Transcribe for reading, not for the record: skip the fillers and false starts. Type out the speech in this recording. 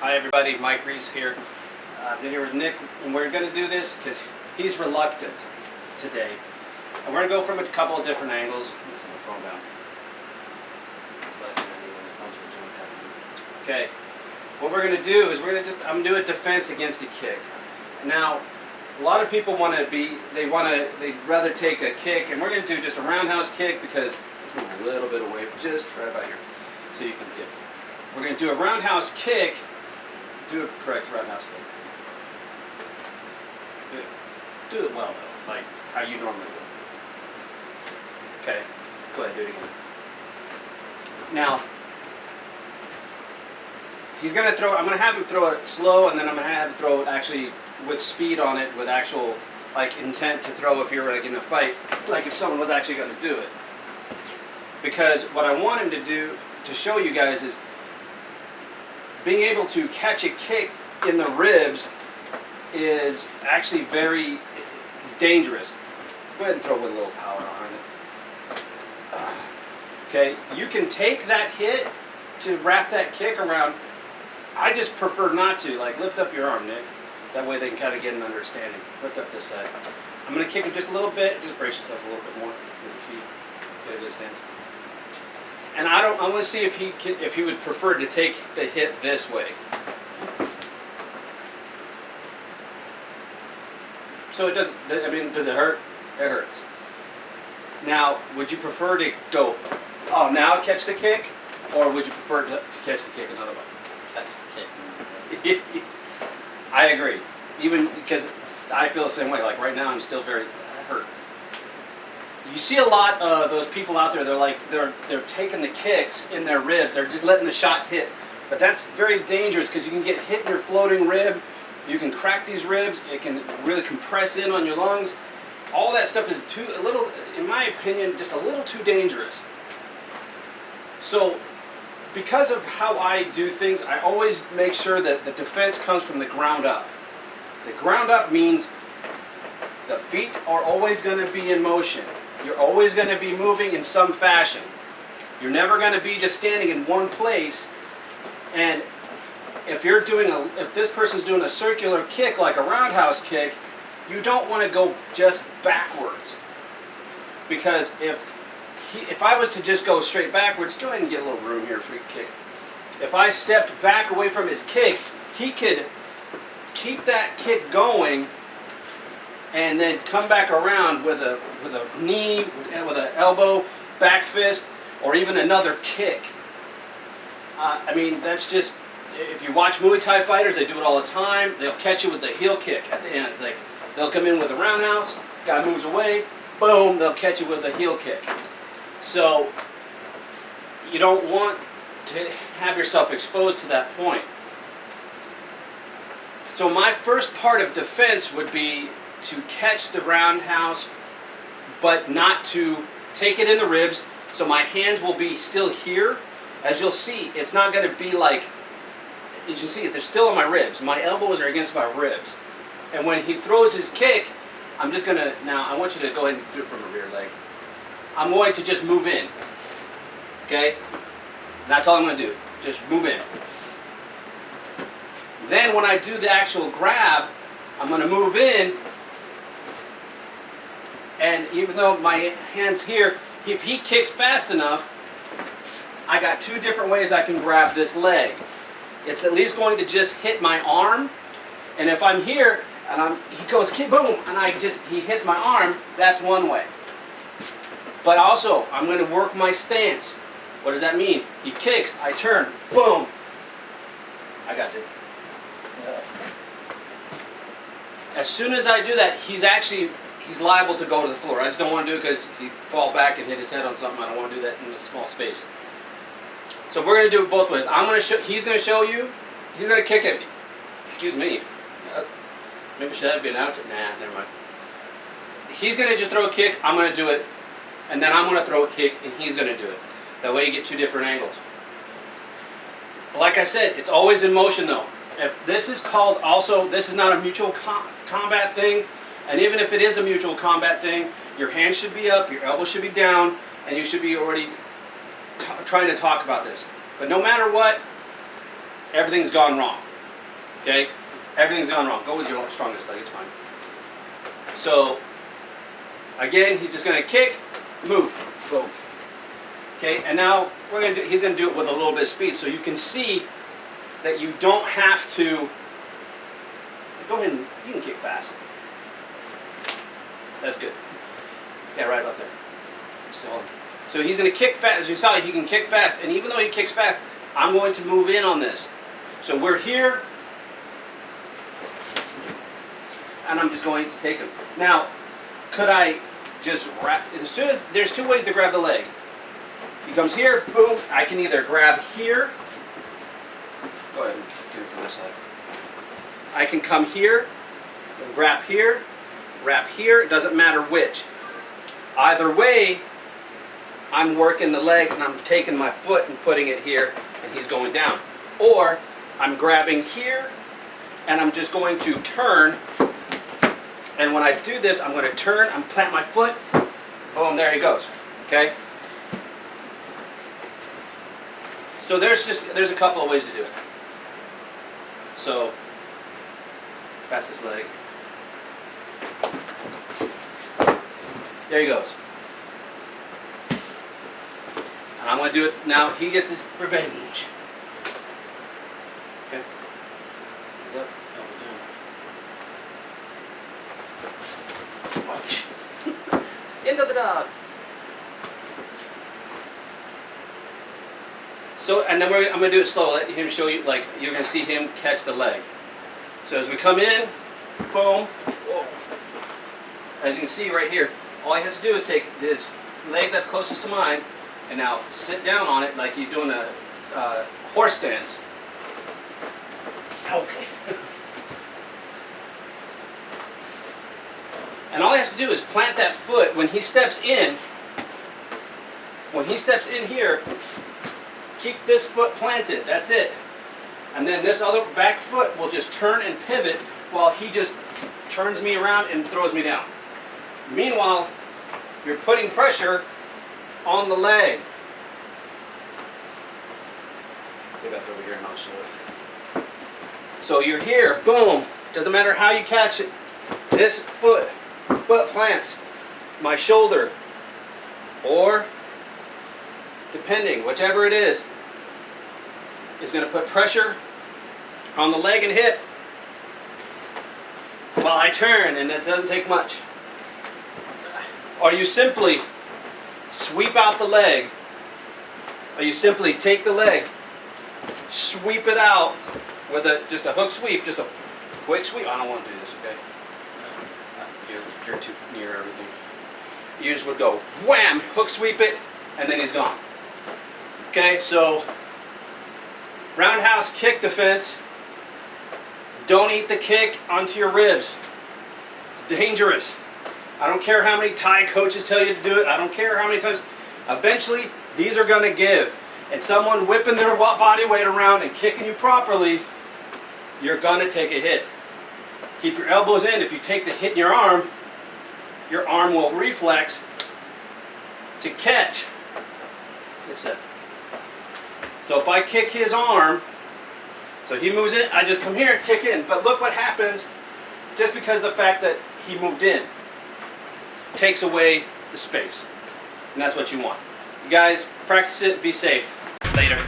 Hi everybody, Mike Reese here. I'm here with Nick, and we're going to do this because he's reluctant today. And we're going to go from a couple of different angles. Let's set my phone down. Okay, what we're going to do is I'm going to do a defense against a kick. Now, a lot of people they'd rather take a kick, and we're going to do just a roundhouse kick because let's move a little bit away, just right about here, so you can kick. We're going to do a roundhouse kick. Do a correct roundhouse kick. Do it well though, like how you normally would. Okay, go ahead, do it again. Now, I'm going to have him throw it slow, and then I'm going to have him throw it actually with speed on it, with actual like intent to throw if you're like in a fight, like if someone was actually going to do it. Because what I want him to do, to show you guys, is being able to catch a kick in the ribs is actually it's dangerous. Go ahead and throw with a little power behind it. Okay, you can take that hit to wrap that kick around. I just prefer not to. Like, lift up your arm, Nick. That way they can kind of get an understanding. Lift up this side. I'm going to kick him just a little bit. Just brace yourself a little bit more with your feet. Get a good stance. And I want to see if he would prefer to take the hit this way. So it doesn't. I mean, does it hurt? It hurts. Now, would you prefer to go? Oh, now catch the kick, or would you prefer to catch the kick another way? Catch the kick. I agree. Even because I feel the same way. Like right now, I'm still very hurt. You see a lot of those people out there. They're taking the kicks in their rib. They're just letting the shot hit. But that's very dangerous because you can get hit in your floating rib. You can crack these ribs. It can really compress in on your lungs. All that stuff is a little, in my opinion, just a little too dangerous. So, because of how I do things, I always make sure that the defense comes from the ground up. The ground up means the feet are always going to be in motion. You're always going to be moving in some fashion. You're never going to be just standing in one place. And if this person's doing a circular kick like a roundhouse kick, you don't want to go just backwards. Because if I was to just go straight backwards, go ahead and get a little room here for your kick. If I stepped back away from his kick, he could keep that kick going and then come back around with a knee, with an elbow, back fist, or even another kick. I mean, that's just, if you watch Muay Thai fighters, they do it all the time. They'll catch you with the heel kick at the end. They'll come in with a roundhouse, guy moves away, boom, they'll catch you with a heel kick. So, you don't want to have yourself exposed to that point. So my first part of defense would be to catch the roundhouse, but not to take it in the ribs. So my hands will be still here. As you'll see, it's not going to be like, as you can see, they're still on my ribs. My elbows are against my ribs. And when he throws his kick, I'm just going to, now I want you to go ahead and do it from the rear leg. I'm going to just move in. Okay? That's all I'm going to do. Just move in. Then when I do the actual grab, I'm going to move in. And even though my hand's here, if he kicks fast enough, I got two different ways I can grab this leg. It's at least going to just hit my arm. And if I'm here, and he goes, boom, and he hits my arm, that's one way. But also, I'm going to work my stance. What does that mean? He kicks, I turn, boom. I got you. As soon as I do that, he's liable to go to the floor. I just don't want to do it because he'd fall back and hit his head on something. I don't want to do that in a small space. So we're going to do it both ways. He's going to show you. He's going to kick at me. Excuse me. Maybe should that be an out? Nah, never mind. He's going to just throw a kick. I'm going to do it. And then I'm going to throw a kick and he's going to do it. That way you get two different angles. Like I said, it's always in motion though. If this is called also, this is not a mutual combat thing. And even if it is a mutual combat thing, your hands should be up, your elbows should be down, and you should be already trying to talk about this. But no matter what, everything's gone wrong. Okay? Everything's gone wrong. Go with your strongest leg, it's fine. So, again, he's just gonna kick, move, boom. Okay, and now he's gonna do it with a little bit of speed, so you can see that you don't have to. Go ahead and you can kick fast. That's good. Yeah, right about there. So he's gonna kick fast. As you saw, he can kick fast, and even though he kicks fast, I'm going to move in on this. So we're here, and I'm just going to take him. Now, could I just wrap? As soon as there's two ways to grab the leg. He comes here, boom. I can either grab here. Go ahead and get it from this side. I can come here, and wrap here, wrap here. It doesn't matter which. Either way, I'm working the leg and I'm taking my foot and putting it here, and he's going down. Or I'm grabbing here, and I'm just going to turn. And when I do this, I'm going to turn. I'm plant my foot. Boom! There he goes. Okay. So there's a couple of ways to do it. So, fastest leg. There he goes. And I'm going to do it now. He gets his revenge. Okay. What's up? Oh, into the dog. So, and then I'm going to do it slow. Let him show you, like, you're going to see him catch the leg. So as we come in, boom, whoa. As you can see right here, all he has to do is take his leg that's closest to mine and now sit down on it like he's doing a horse stance. Okay. And all he has to do is plant that foot when he steps in. When he steps in here, keep this foot planted. That's it. And then this other back foot will just turn and pivot while he just turns me around and throws me down. Meanwhile, you're putting pressure on the leg. Get back over here and I'll show it. So you're here, boom. Doesn't matter how you catch it. This foot plants my shoulder, or depending, whichever it is going to put pressure on the leg and hip while I turn, and that doesn't take much. Or you simply sweep out the leg, or you simply take the leg, sweep it out with just a hook sweep, just a quick sweep. I don't want to do this, okay? You're too near everything. You just would go wham, hook sweep it, and then he's gone. Okay, so roundhouse kick defense. Don't eat the kick onto your ribs. It's dangerous. I don't care how many Thai coaches tell you to do it. I don't care how many times. Eventually, these are going to give. And someone whipping their body weight around and kicking you properly, you're going to take a hit. Keep your elbows in. If you take the hit in your arm will reflex to catch. That's it. So if I kick his arm, so he moves in, I just come here and kick in. But look what happens just because of the fact that he moved in. Takes away the space. And that's what you want. You guys, practice it, be safe. Later.